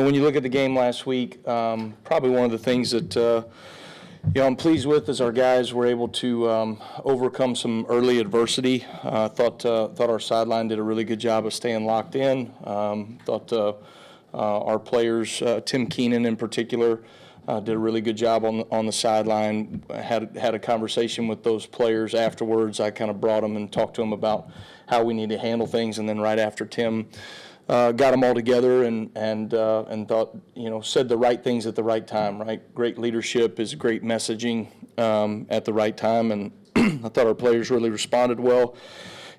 when you look at the game last week, probably one of the things that I'm pleased with is our guys were able to overcome some early adversity. Thought our sideline did a really good job of staying locked in. Thought our players, Tim Keenan in particular, did a really good job on the sideline. Had a conversation with those players afterwards. I kind of brought them and talked to them about how we need to handle things, and then right after Tim got them all together and thought, said the right things at the right time, right? Great leadership is great messaging at the right time, and I thought our players really responded well.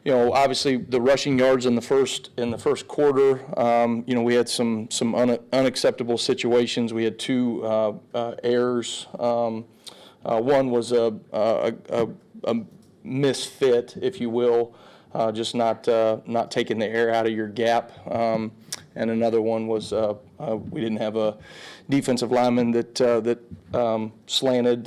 Obviously the rushing yards in the first quarter, we had some unacceptable situations. We had two errors. One was a misfit, if you will. Just not taking the air out of your gap, and another one was we didn't have a defensive lineman that slanted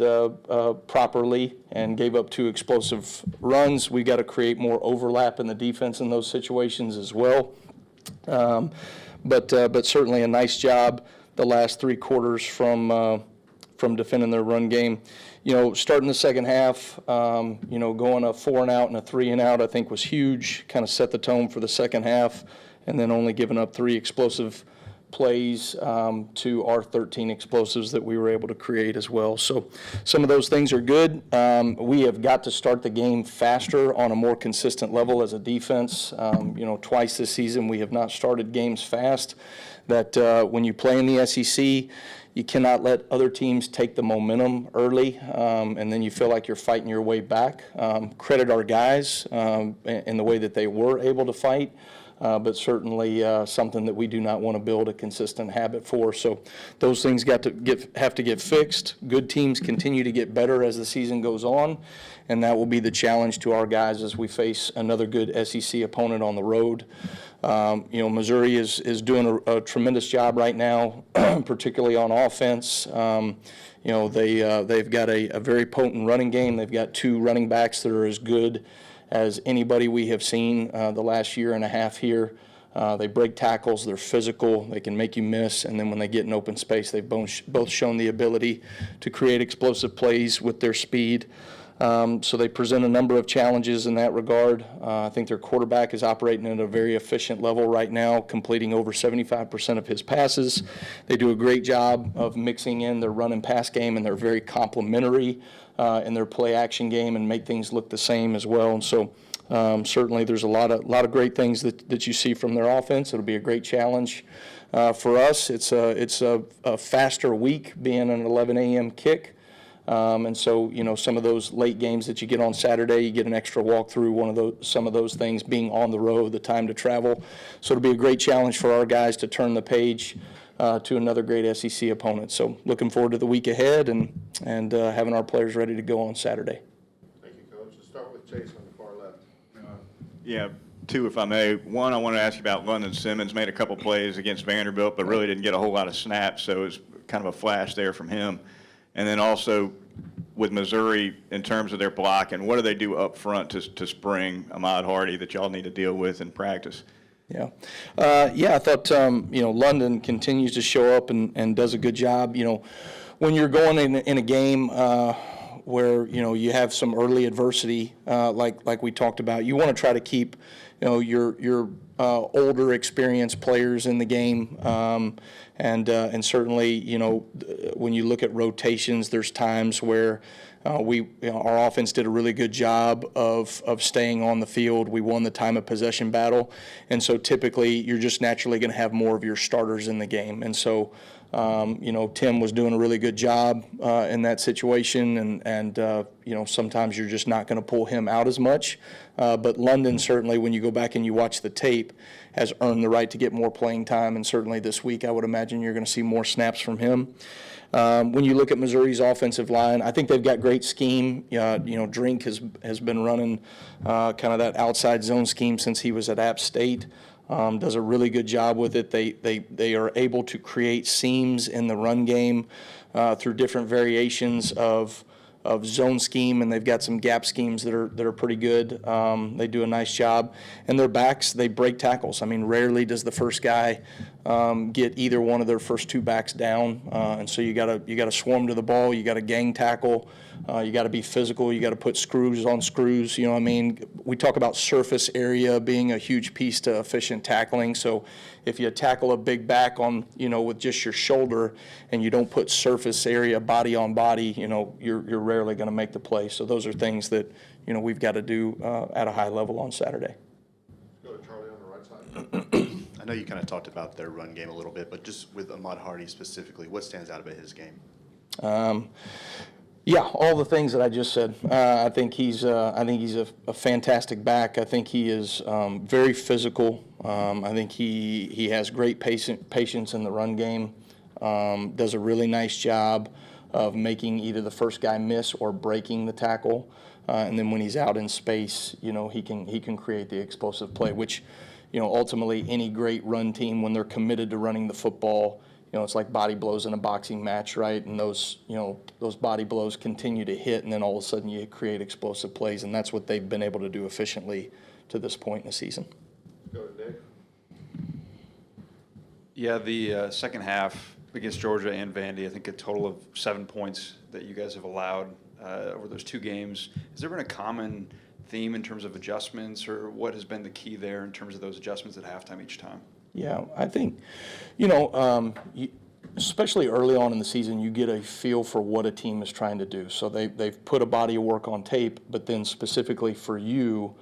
properly and gave up two explosive runs. We got to create more overlap in the defense in those situations as well. But certainly a nice job the last three quarters from defending their run game. Starting the second half, going a 4 and out and a 3 and out, I think was huge. Kind of set the tone for the second half, and then only giving up 3 explosive plays to our 13 explosives that we were able to create as well. So some of those things are good. We have got to start the game faster on a more consistent level as a defense. Twice this season we have not started games fast. That when you play in the SEC, you cannot let other teams take the momentum early, and then you feel like you're fighting your way back. Credit our guys in the way that they were able to fight, but certainly something that we do not want to build a consistent habit for. So those things have to get fixed. Good teams continue to get better as the season goes on, and that will be the challenge to our guys as we face another good SEC opponent on the road. Missouri is doing a tremendous job right now, particularly on offense. They've got a very potent running game. They've got 2 running backs that are as good as anybody we have seen the last year and a half here. They break tackles, they're physical, they can make you miss, and then when they get in open space, they've both shown the ability to create explosive plays with their speed. So they present a number of challenges in that regard. I think their quarterback is operating at a very efficient level right now, completing over 75% of his passes. They do a great job of mixing in their run and pass game, and they're very complementary in their play action game and make things look the same as well. And so certainly there's a lot of great things that you see from their offense. It'll be a great challenge for us. It's a faster week being an 11 a.m. kick. And so, some of those late games that you get on Saturday, you get an extra walk through some of those things being on the road, the time to travel. So it'll be a great challenge for our guys to turn the page to another great SEC opponent. So looking forward to the week ahead and having our players ready to go on Saturday. Thank you, Coach. Let's start with Chase on the far left. Yeah, 2, if I may. One, I want to ask you about London Simmons. Made a couple plays against Vanderbilt, but really didn't get a whole lot of snaps, so it was kind of a flash there from him. And then also with Missouri in terms of their block, and what do they do up front to spring Ahmad Hardy that y'all need to deal with in practice? Yeah. I thought, London continues to show up and does a good job. When you're going in a game where, you have some early adversity, like we talked about, you want to try to keep, your older experienced players in the game. And certainly, when you look at rotations, there's times where our offense did a really good job of staying on the field. We won the time of possession battle, and so typically you're just naturally going to have more of your starters in the game. And so, Tim was doing a really good job in that situation, and sometimes you're just not going to pull him out as much. But London, certainly, when you go back and you watch the tape, has earned the right to get more playing time, and certainly this week I would imagine you're going to see more snaps from him. When you look at Missouri's offensive line, I think they've got great scheme. Drink has been running kind of that outside zone scheme since he was at App State. Does a really good job with it. They are able to create seams in the run game through different variations of zone scheme, and they've got some gap schemes that are pretty good. They do a nice job. And their backs, they break tackles. I mean, rarely does the first guy get either one of their first two backs down. And so you gotta swarm to the ball. You got to gang tackle. You got to be physical. You got to put screws on screws. You know what I mean? We talk about surface area being a huge piece to efficient tackling. So if you tackle a big back on, with just your shoulder and you don't put surface area body on body, you're rarely going to make the play. So those are things that, we've got to do at a high level on Saturday. Let's go to Charlie on the right side. I know you kind of talked about their run game a little bit, but just with Ahmad Hardy specifically, what stands out about his game? Yeah, all the things that I just said. I think he's a fantastic back. I think he is very physical. I think he has great patience in the run game. Does a really nice job of making either the first guy miss or breaking the tackle. And then when he's out in space, he can create the explosive play, which, ultimately any great run team, when they're committed to running the football, it's like body blows in a boxing match, right? And those body blows continue to hit, and then all of a sudden you create explosive plays, and that's what they've been able to do efficiently to this point in the season. Go to Nick. Yeah, the second half against Georgia and Vandy, I think a total of 7 points that you guys have allowed over those two games. Has there been a common theme in terms of adjustments, or what has been the key there in terms of those adjustments at halftime each time? Yeah, I think, especially early on in the season, you get a feel for what a team is trying to do. So they've put a body of work on tape, but then specifically for you,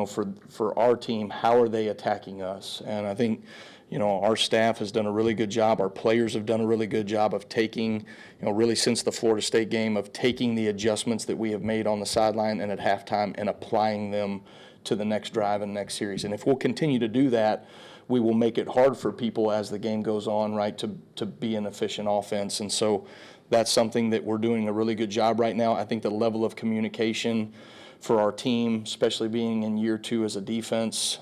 for our team, how are they attacking us? And I think, our staff has done a really good job. Our players have done a really good job of taking, really since the Florida State game, of taking the adjustments that we have made on the sideline and at halftime and applying them to the next drive and next series. And if we'll continue to do that, we will make it hard for people as the game goes on, right, to be an efficient offense. And so that's something that we're doing a really good job right now. I think the level of communication for our team, especially being in year two as a defense,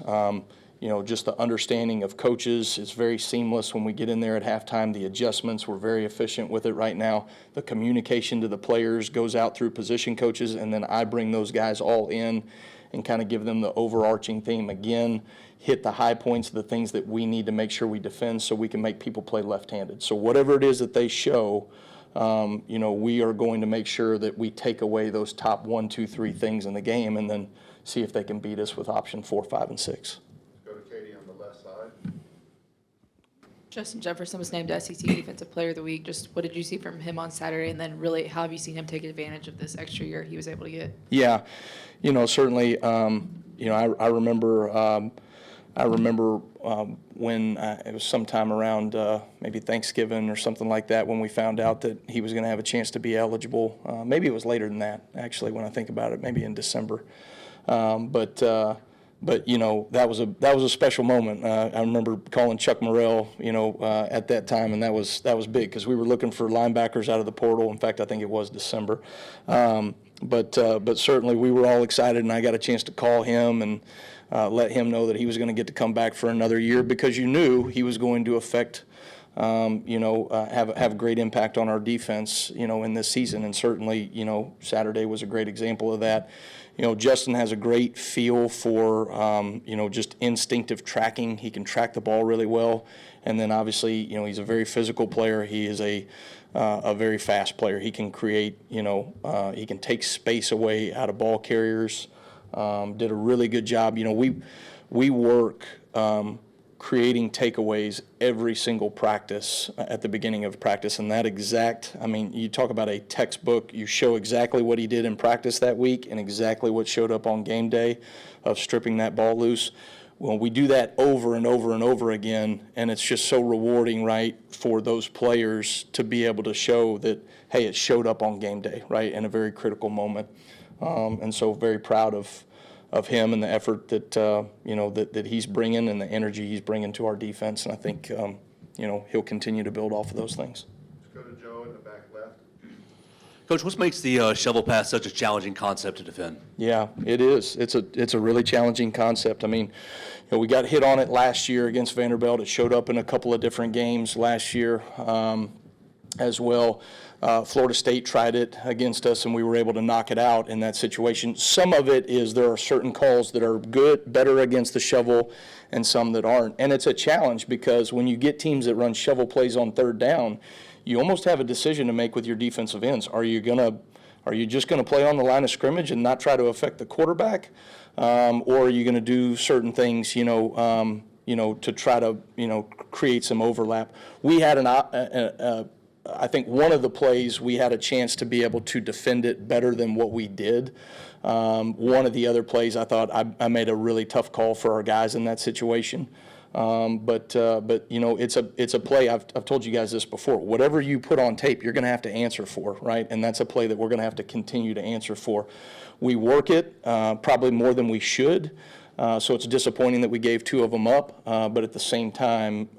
just the understanding of coaches is very seamless when we get in there at halftime. The adjustments, we're very efficient with it right now. The communication to the players goes out through position coaches, and then I bring those guys all in and kind of give them the overarching theme. Again, hit the high points of the things that we need to make sure we defend so we can make people play left-handed. So whatever it is that they show, we are going to make sure that we take away those top 1, 2, 3 things in the game and then see if they can beat us with option 4, 5, and 6. Go to Katie on the left side. Justin Jefferson was named SEC Defensive Player of the Week. Just what did you see from him on Saturday, and then really how have you seen him take advantage of this extra year he was able to get? Yeah, certainly. I remember when it was sometime around maybe Thanksgiving or something like that when we found out that he was going to have a chance to be eligible. Maybe it was later than that, actually, when I think about it, maybe in December. But that was a special moment. I remember calling Chuck Morrell, at that time, and that was big because we were looking for linebackers out of the portal. In fact, I think it was December. But certainly we were all excited, and I got a chance to call him and let him know that he was going to get to come back for another year because you knew he was going to affect, have a great impact on our defense, in this season. And certainly, Saturday was a great example of that. Justin has a great feel for, just instinctive tracking. He can track the ball really well. And then obviously, he's a very physical player. He is a very fast player. He can create, he can take space away out of ball carriers. Did a really good job. We work creating takeaways every single practice at the beginning of practice, and you talk about a textbook. You show exactly what he did in practice that week and exactly what showed up on game day of stripping that ball loose. Well, we do that over and over and over again, and it's just so rewarding, right, for those players to be able to show that, hey, it showed up on game day, right, in a very critical moment. And so very proud of him and the effort that that he's bringing and the energy he's bringing to our defense. And I think he'll continue to build off of those things. Let's go to Joe in the back left. Coach, what makes the shovel pass such a challenging concept to defend? Yeah, it is. It's a really challenging concept. I mean, we got hit on it last year against Vanderbilt. It showed up in a couple of different games last year. as well. Florida State tried it against us, and we were able to knock it out in that situation. Some of it is there are certain calls that are better against the shovel, and some that aren't. And it's a challenge because when you get teams that run shovel plays on third down, you almost have a decision to make with your defensive ends. Are you just gonna play on the line of scrimmage and not try to affect the quarterback, or are you gonna do certain things, to try to create some overlap? We had I think one of the plays we had a chance to be able to defend it better than what we did. One of the other plays I thought I made a really tough call for our guys in that situation. But it's a play. I've told you guys this before. Whatever you put on tape, you're going to have to answer for, right? And that's a play that we're going to have to continue to answer for. We work it probably more than we should. So it's disappointing that we gave 2 of them up. But at the same time,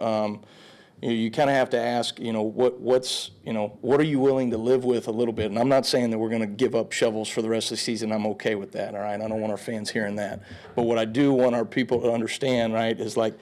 you kind of have to ask, what are you willing to live with a little bit? And I'm not saying that we're going to give up shovels for the rest of the season. I'm okay with that, all right? I don't want our fans hearing that. But what I do want our people to understand, right, is like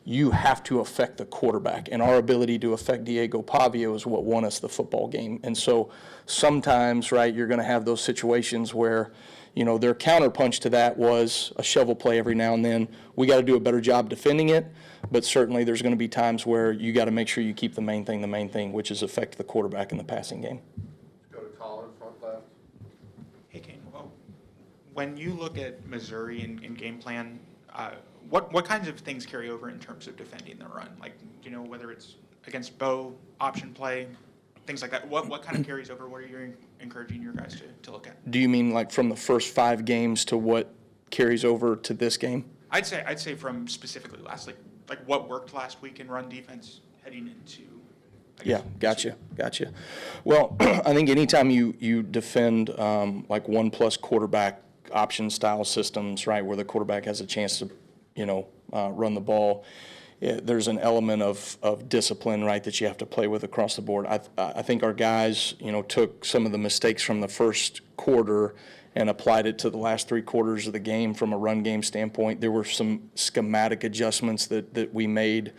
you have to affect the quarterback. And our ability to affect Diego Pavio is what won us the football game. And so sometimes, right, you're going to have those situations where, their counterpunch to that was a shovel play every now and then. We got to do a better job defending it, but certainly there's going to be times where you got to make sure you keep the main thing, which is affect the quarterback in the passing game. Go to Colin, front left. Hey, Kane. Well, when you look at Missouri in game plan, what kinds of things carry over in terms of defending the run? Like, whether it's against Bo, option play, things like that. What kind of carries over? What are you encouraging your guys to look at? Do you mean like from the first 5 games to what carries over to this game? I'd say from specifically last, like what worked last week in run defense heading into. Yeah, gotcha. Well, I think anytime you defend like 1+ quarterback option style systems, right, where the quarterback has a chance to, run the ball, there's an element of discipline, right, that you have to play with across the board. I think our guys, took some of the mistakes from the first quarter and applied it to the last 3 quarters of the game from a run game standpoint. There were some schematic adjustments that we made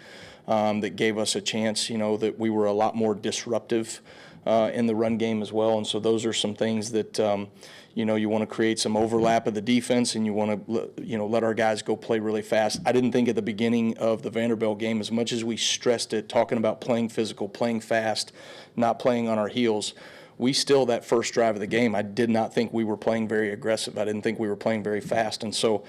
that gave us a chance, that we were a lot more disruptive in the run game as well. And so those are some things that, you want to create some overlap of the defense, and you want to, let our guys go play really fast. I didn't think at the beginning of the Vanderbilt game, as much as we stressed it, talking about playing physical, playing fast, not playing on our heels, we still, that first drive of the game, I did not think we were playing very aggressive. I didn't think we were playing very fast. And so,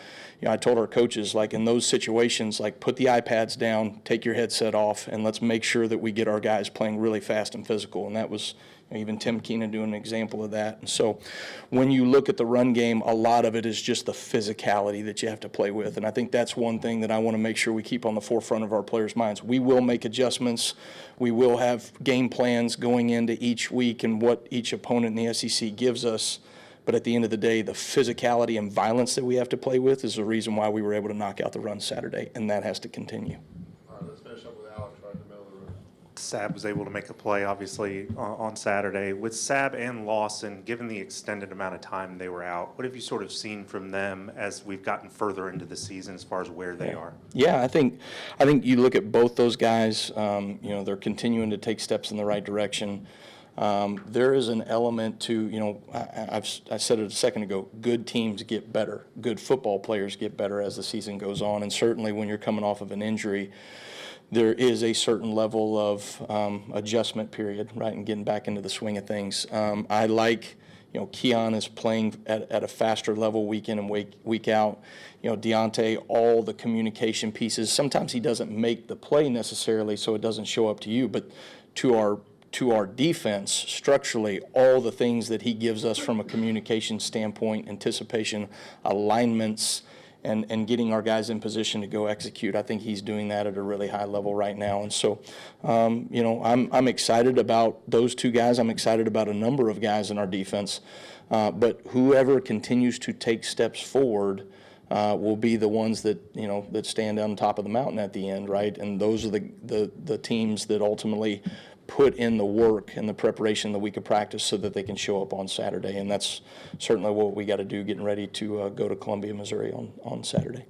I told our coaches, like in those situations, like put the iPads down, take your headset off, and let's make sure that we get our guys playing really fast and physical. And that was, even Tim Keenan doing an example of that. And so when you look at the run game, a lot of it is just the physicality that you have to play with. And I think that's one thing that I want to make sure we keep on the forefront of our players' minds. We will make adjustments. We will have game plans going into each week and what each opponent in the SEC gives us. But at the end of the day, the physicality and violence that we have to play with is the reason why we were able to knock out the run Saturday, and that has to continue. All right, let's finish up with Alex right in the middle of the room. Sab was able to make a play, obviously, on Saturday. With Sab and Lawson, given the extended amount of time they were out, what have you sort of seen from them as we've gotten further into the season as far as where they are? Yeah, I think you look at both those guys, they're continuing to take steps in the right direction. There is an element to, I said it a second ago, good teams get better. Good football players get better as the season goes on. And certainly when you're coming off of an injury, there is a certain level of adjustment period, right, and getting back into the swing of things. I like, Keon is playing at a faster level week in and week out. Deontay, all the communication pieces. Sometimes he doesn't make the play necessarily, so it doesn't show up to you, but to our defense, structurally, all the things that he gives us from a communication standpoint, anticipation, alignments, and getting our guys in position to go execute. I think he's doing that at a really high level right now. And so, I'm excited about those 2 guys. I'm excited about a number of guys in our defense. But whoever continues to take steps forward will be the ones that, that stand on top of the mountain at the end, right? And those are the teams that ultimately put in the work and the preparation the week of practice so that they can show up on Saturday. And that's certainly what we got to do getting ready to go to Columbia, Missouri on Saturday.